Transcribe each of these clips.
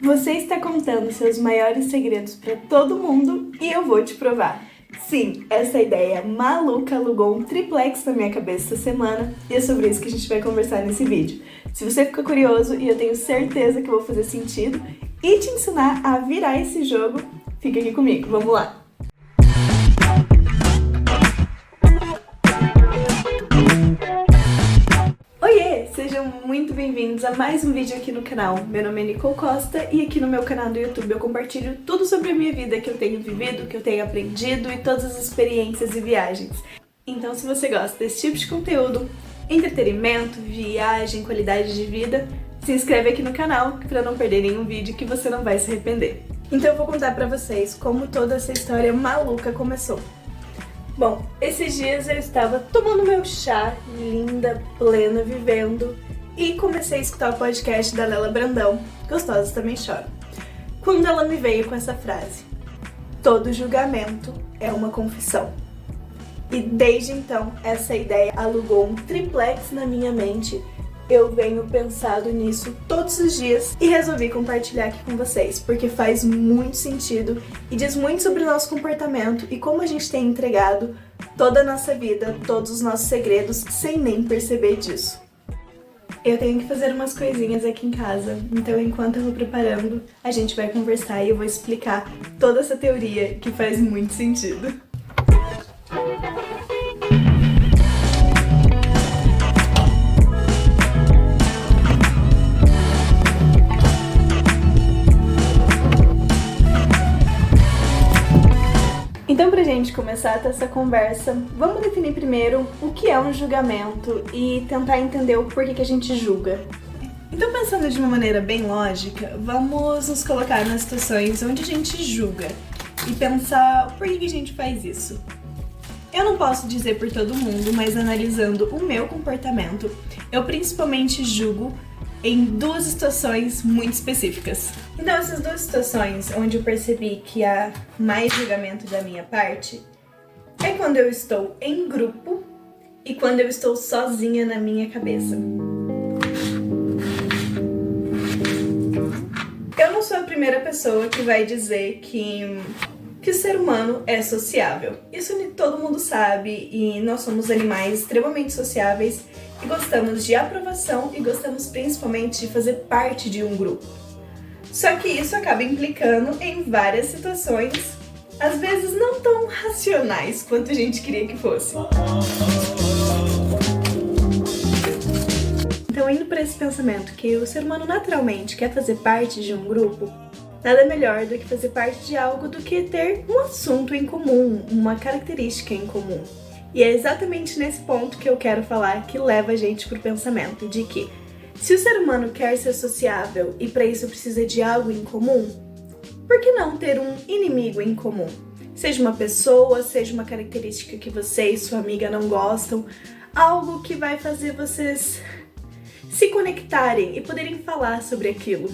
Você está contando seus maiores segredos para todo mundo e eu vou te provar. Sim, essa ideia maluca alugou um triplex na minha cabeça essa semana e é sobre isso que a gente vai conversar nesse vídeo. Se você ficou curioso, e eu tenho certeza que eu vou fazer sentido e te ensinar a virar esse jogo, fica aqui comigo, vamos lá! Sejam muito bem-vindos a mais um vídeo aqui no canal. Meu nome é Nicole Costa e aqui no meu canal do YouTube eu compartilho tudo sobre a minha vida que eu tenho vivido, que eu tenho aprendido e todas as experiências e viagens. Então, se você gosta desse tipo de conteúdo, entretenimento, viagem, qualidade de vida, se inscreve aqui no canal para não perder nenhum vídeo que você não vai se arrepender. Então eu vou contar pra vocês como toda essa história maluca começou. Bom, esses dias eu estava tomando meu chá, linda, plena, vivendo, e comecei a escutar o podcast da Lela Brandão, Gostosas Também Choram, quando ela me veio com essa frase: todo julgamento é uma confissão. E desde então, essa ideia alugou um triplex na minha mente. Eu venho pensando nisso todos os dias e resolvi compartilhar aqui com vocês, porque faz muito sentido e diz muito sobre o nosso comportamento e como a gente tem entregado toda a nossa vida, todos os nossos segredos, sem nem perceber disso. Eu tenho que fazer umas coisinhas aqui em casa, então enquanto eu vou preparando, a gente vai conversar e eu vou explicar toda essa teoria que faz muito sentido. Então, pra gente começar essa conversa, vamos definir primeiro o que é um julgamento e tentar entender o porquê que a gente julga. Então, pensando de uma maneira bem lógica, vamos nos colocar nas situações onde a gente julga e pensar por que a gente faz isso. Eu não posso dizer por todo mundo, mas analisando o meu comportamento, eu principalmente julgo em duas situações muito específicas. Então, essas duas situações onde eu percebi que há mais julgamento da minha parte é quando eu estou em grupo e quando eu estou sozinha na minha cabeça. Eu não sou a primeira pessoa que vai dizer que o ser humano é sociável. Isso todo mundo sabe e nós somos animais extremamente sociáveis e gostamos de aprovação e gostamos principalmente de fazer parte de um grupo. Só que isso acaba implicando em várias situações, às vezes não tão racionais quanto a gente queria que fosse. Então, indo para esse pensamento que o ser humano naturalmente quer fazer parte de um grupo, nada melhor do que fazer parte de algo do que ter um assunto em comum, uma característica em comum. E é exatamente nesse ponto que eu quero falar que leva a gente pro pensamento de que, se o ser humano quer ser sociável e para isso precisa de algo em comum, por que não ter um inimigo em comum? Seja uma pessoa, seja uma característica que você e sua amiga não gostam, algo que vai fazer vocês se conectarem e poderem falar sobre aquilo.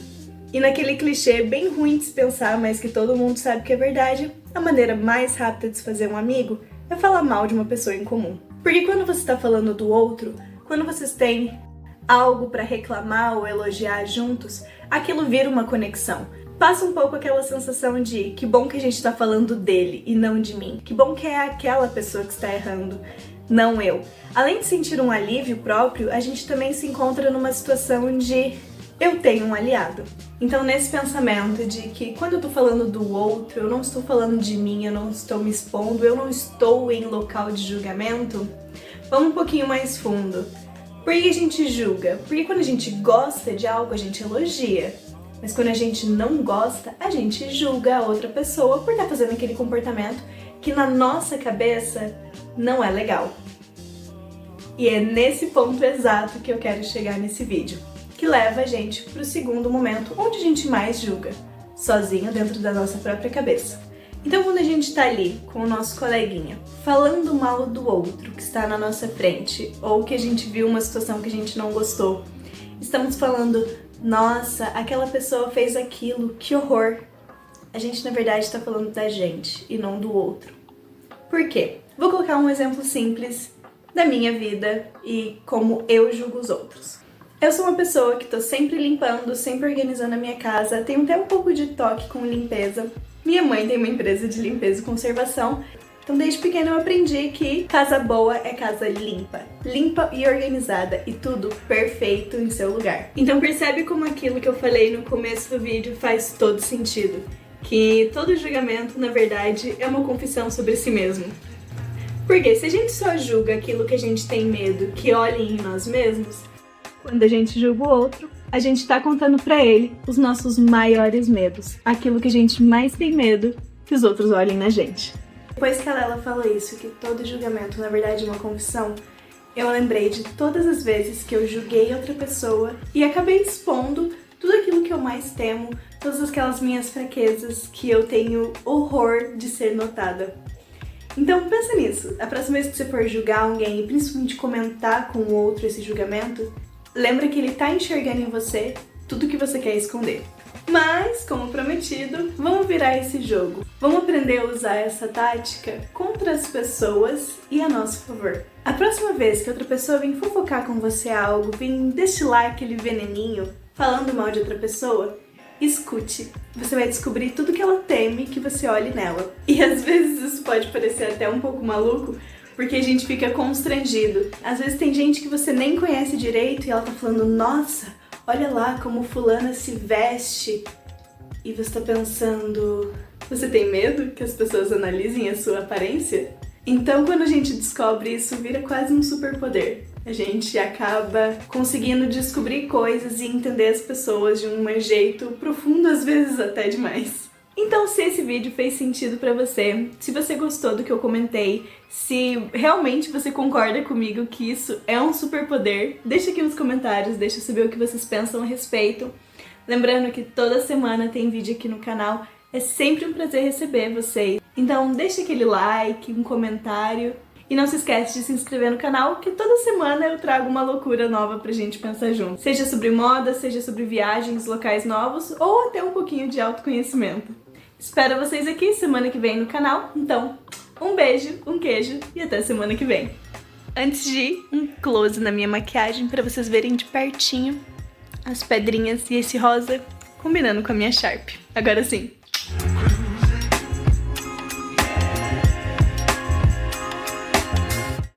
E naquele clichê bem ruim de se pensar, mas que todo mundo sabe que é verdade, a maneira mais rápida de se fazer um amigo é falar mal de uma pessoa em comum. Porque quando você está falando do outro, quando vocês têm algo para reclamar ou elogiar juntos, aquilo vira uma conexão. Passa um pouco aquela sensação de que bom que a gente está falando dele e não de mim. Que bom que é aquela pessoa que está errando, não eu. Além de sentir um alívio próprio, a gente também se encontra numa situação de eu tenho um aliado. Então, nesse pensamento de que quando eu tô falando do outro, eu não estou falando de mim, eu não estou me expondo, eu não estou em local de julgamento, vamos um pouquinho mais fundo. Por que a gente julga? Porque quando a gente gosta de algo, a gente elogia. Mas quando a gente não gosta, a gente julga a outra pessoa por estar fazendo aquele comportamento que na nossa cabeça não é legal. E é nesse ponto exato que eu quero chegar nesse vídeo, que leva a gente para o segundo momento onde a gente mais julga, sozinho dentro da nossa própria cabeça. Então, quando a gente está ali com o nosso coleguinha, falando mal do outro que está na nossa frente, ou que a gente viu uma situação que a gente não gostou, estamos falando, nossa, aquela pessoa fez aquilo, que horror. A gente, na verdade, está falando da gente e não do outro. Por quê? Vou colocar um exemplo simples da minha vida e como eu julgo os outros. Eu sou uma pessoa que tô sempre limpando, sempre organizando a minha casa, tenho até um pouco de toque com limpeza. Minha mãe tem uma empresa de limpeza e conservação, então desde pequena eu aprendi que casa boa é casa limpa. Limpa e organizada e tudo perfeito em seu lugar. Então percebe como aquilo que eu falei no começo do vídeo faz todo sentido. Que todo julgamento, na verdade, é uma confissão sobre si mesmo. Porque se a gente só julga aquilo que a gente tem medo que olhem em nós mesmos, quando a gente julga o outro, a gente tá contando pra ele os nossos maiores medos. Aquilo que a gente mais tem medo que os outros olhem na gente. Depois que a Lela falou isso, que todo julgamento na verdade é uma confissão, eu lembrei de todas as vezes que eu julguei outra pessoa e acabei expondo tudo aquilo que eu mais temo, todas aquelas minhas fraquezas que eu tenho horror de ser notada. Então pensa nisso, a próxima vez que você for julgar alguém e principalmente comentar com o outro esse julgamento, lembra que ele tá enxergando em você tudo que você quer esconder. Mas, como prometido, vamos virar esse jogo. Vamos aprender a usar essa tática contra as pessoas e a nosso favor. A próxima vez que outra pessoa vir fofocar com você algo, vir destilar aquele veneninho falando mal de outra pessoa, escute. Você vai descobrir tudo que ela teme que você olhe nela. E às vezes isso pode parecer até um pouco maluco, porque a gente fica constrangido. Às vezes tem gente que você nem conhece direito e ela tá falando, nossa, olha lá como fulana se veste. E você tá pensando, você tem medo que as pessoas analisem a sua aparência? Então quando a gente descobre isso, vira quase um superpoder. A gente acaba conseguindo descobrir coisas e entender as pessoas de um jeito profundo, às vezes até demais. Então, se esse vídeo fez sentido pra você, se você gostou do que eu comentei, se realmente você concorda comigo que isso é um superpoder, deixa aqui nos comentários, deixa eu saber o que vocês pensam a respeito. Lembrando que toda semana tem vídeo aqui no canal, é sempre um prazer receber vocês. Então deixa aquele like, um comentário e não se esquece de se inscrever no canal, que toda semana eu trago uma loucura nova pra gente pensar junto. Seja sobre moda, seja sobre viagens, locais novos ou até um pouquinho de autoconhecimento. Espero vocês aqui semana que vem no canal, então um beijo, um queijo e até semana que vem. Antes de ir, um close na minha maquiagem pra vocês verem de pertinho as pedrinhas e esse rosa combinando com a minha Sharp. Agora sim,